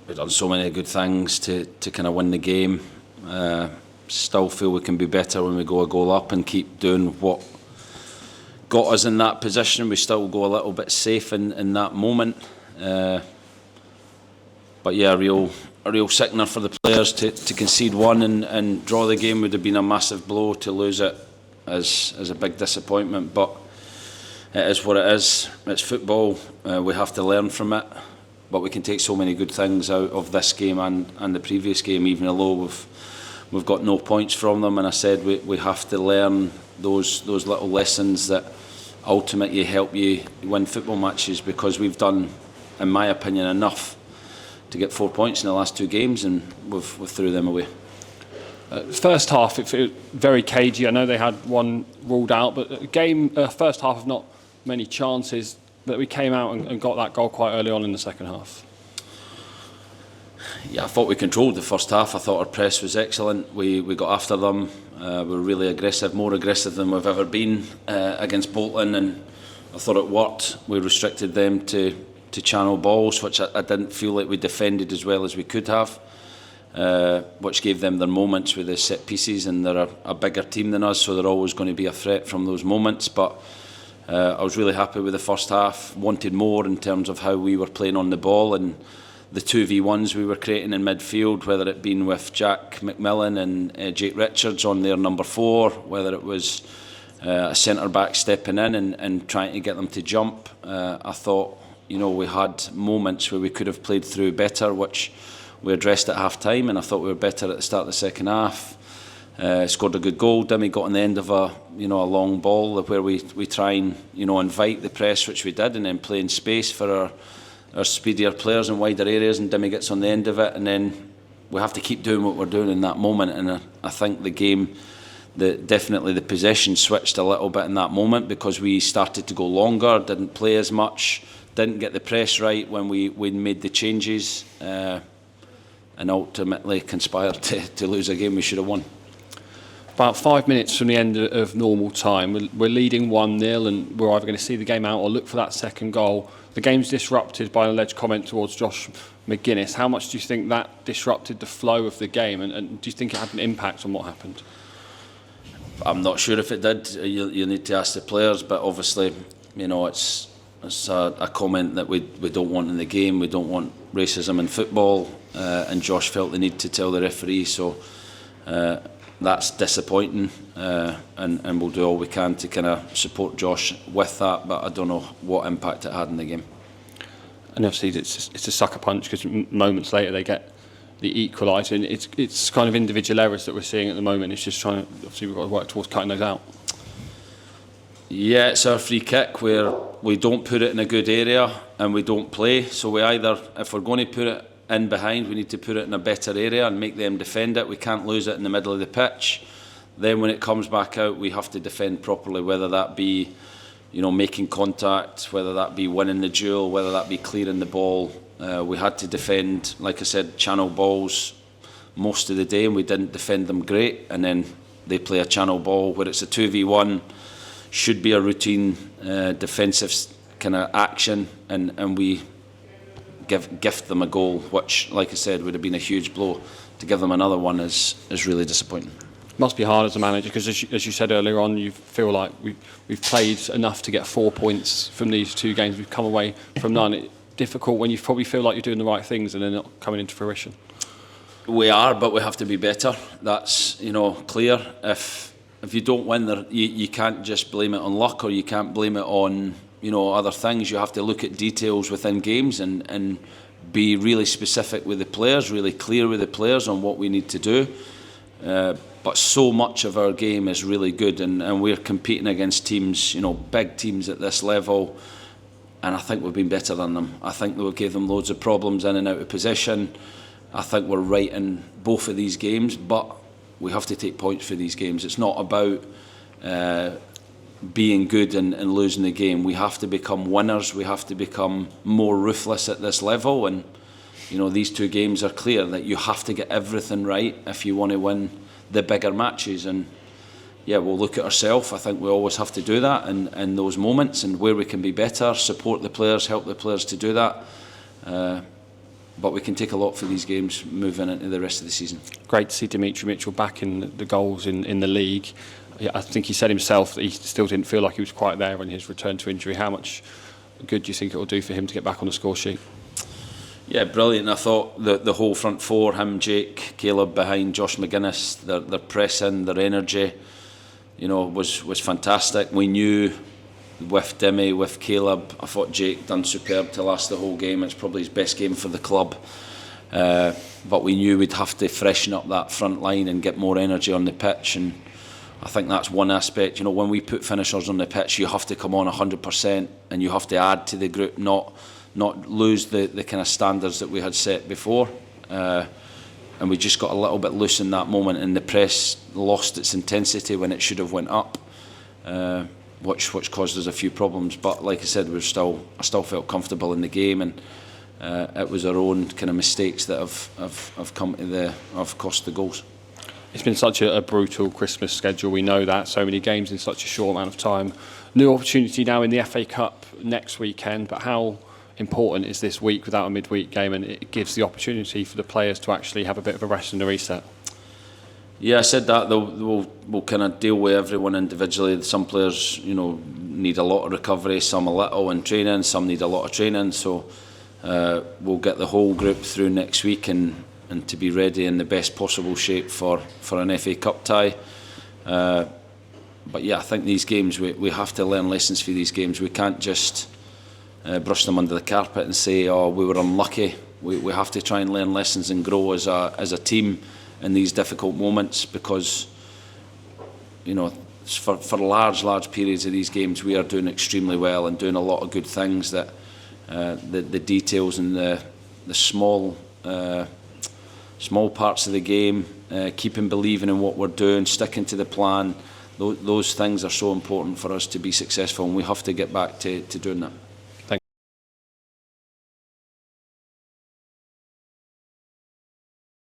we've done so many good things to kind of win the game. Still feel we can be better when we go a goal up and keep doing what got us in that position. We still go a little bit safe in that moment. But yeah, a real sickener for the players to concede one and draw the game would have been a massive blow. To lose it as a big disappointment, but it is what it is. It's football. We have to learn from it, but we can take so many good things out of this game and the previous game, even though we've got no points from them. And I said we have to learn those little lessons that ultimately help you win football matches, because we've done, in my opinion, enough to get 4 points in the last 2 games, and we've threw them away. First half, it felt very cagey. I know they had one ruled out, but first half of not many chances, but we came out and got that goal quite early on in the second half. Yeah, I thought we controlled the first half. I thought our press was excellent. We got after them. We were really aggressive, more aggressive than we've ever been against Bolton, and I thought it worked. We restricted them to channel balls, which I didn't feel like we defended as well as we could have, which gave them their moments with the set pieces, and they're a bigger team than us, so they're always going to be a threat from those moments. But I was really happy with the first half, wanted more in terms of how we were playing on the ball and the 2v1s we were creating in midfield, whether it been with Jack McMillan and Jake Richards on their number 4, whether it was a centre-back stepping in and trying to get them to jump. I thought, we had moments where we could have played through better, which we addressed at half-time, and I thought we were better at the start of the second half. Scored a good goal. Dimmy got on the end of a long ball where we try and invite the press, which we did, and then play in space for our speedier players in wider areas, and Dimmy gets on the end of it, and then we have to keep doing what we're doing in that moment. And I think the game, definitely the possession switched a little bit in that moment, because we started to go longer, didn't play as much, didn't get the press right when we made the changes, and ultimately conspired to lose a game we should have won. About 5 minutes from the end of normal time, we're leading 1-0, and we're either going to see the game out or look for that second goal. The game's disrupted by an alleged comment towards Josh McGuinness. How much do you think that disrupted the flow of the game, and do you think it had an impact on what happened? I'm not sure if it did. You need to ask the players, but obviously, it's a comment that we don't want in the game. We don't want racism in football, and Josh felt the need to tell the referee, so that's disappointing, and we'll do all we can to kind of support Josh with that, but I don't know what impact it had in the game. And obviously it's a sucker punch, because moments later they get the equaliser, and it's kind of individual errors that we're seeing at the moment. It's just obviously we've got to work towards cutting those out. Yeah, it's our free kick where we don't put it in a good area and we don't play, so we either, if we're going to put it in behind, we need to put it in a better area and make them defend it. We can't lose it in the middle of the pitch. Then when it comes back out, we have to defend properly, whether that be making contact, whether that be winning the duel, whether that be clearing the ball. We had to defend, like I said, channel balls most of the day, and we didn't defend them great. And then they play a channel ball where it's a 2v1, should be a routine defensive kind of action, and we gift them a goal, which, like I said, would have been a huge blow. To give them another one is really disappointing. Must be hard as a manager, because as you said earlier on, you feel like we've played enough to get 4 points from these 2 games. We've come away from none. It's difficult when you probably feel like you're doing the right things and they're not coming into fruition. We are, but we have to be better. That's clear. If you don't win, you can't just blame it on luck, or you can't blame it on other things. You have to look at details within games and be really specific with the players, really clear with the players on what we need to do. But so much of our game is really good, and we're competing against teams, big teams at this level, and I think we've been better than them. I think we gave them loads of problems in and out of possession. I think we're right in both of these games, but we have to take points for these games. It's not about being good and losing the game. We have to become winners. We have to become more ruthless at this level, and these 2 games are clear that you have to get everything right if you want to win the bigger matches. And yeah, we'll look at ourselves. I think we always have to do that in those moments, and where we can be better, support the players, help the players to do that. but we can take a lot for these games moving into the rest of the season. Great to see Dimitri Mitchell back in the goals in the league. I think he said himself that he still didn't feel like he was quite there on his return to injury. How much good do you think it will do for him to get back on the score sheet? Yeah, brilliant. I thought the whole front four, him, Jake, Caleb behind Josh McGuinness, their pressing, their energy, was fantastic. We knew with Dimmy, with Caleb, I thought Jake done superb to last the whole game. It's probably his best game for the club. But we knew we'd have to freshen up that front line and get more energy on the pitch, and I think that's one aspect. When we put finishers on the pitch, you have to come on 100% and you have to add to the group, not lose the kind of standards that we had set before. And we just got a little bit loose in that moment, and the press lost its intensity when it should have went up, which caused us a few problems. But like I said, I still felt comfortable in the game, and it was our own kind of mistakes that have cost the goals. It's been such a brutal Christmas schedule, we know that, so many games in such a short amount of time. New opportunity now in the FA Cup next weekend, but how important is this week without a midweek game, and it gives the opportunity for the players to actually have a bit of a rest and a reset? Yeah, I said that we'll kind of deal with everyone individually. Some players, need a lot of recovery, some a little in training, some need a lot of training. So we'll get the whole group through next week and to be ready in the best possible shape for an FA Cup tie. But yeah, I think these games, we have to learn lessons for these games. We can't just brush them under the carpet and say, oh, we were unlucky. We have to try and learn lessons and grow as a team in these difficult moments, because for large periods of these games we are doing extremely well and doing a lot of good things, that the details and the small parts of the game, keeping believing in what we're doing, sticking to the plan, those things are so important for us to be successful, and we have to get back to doing that.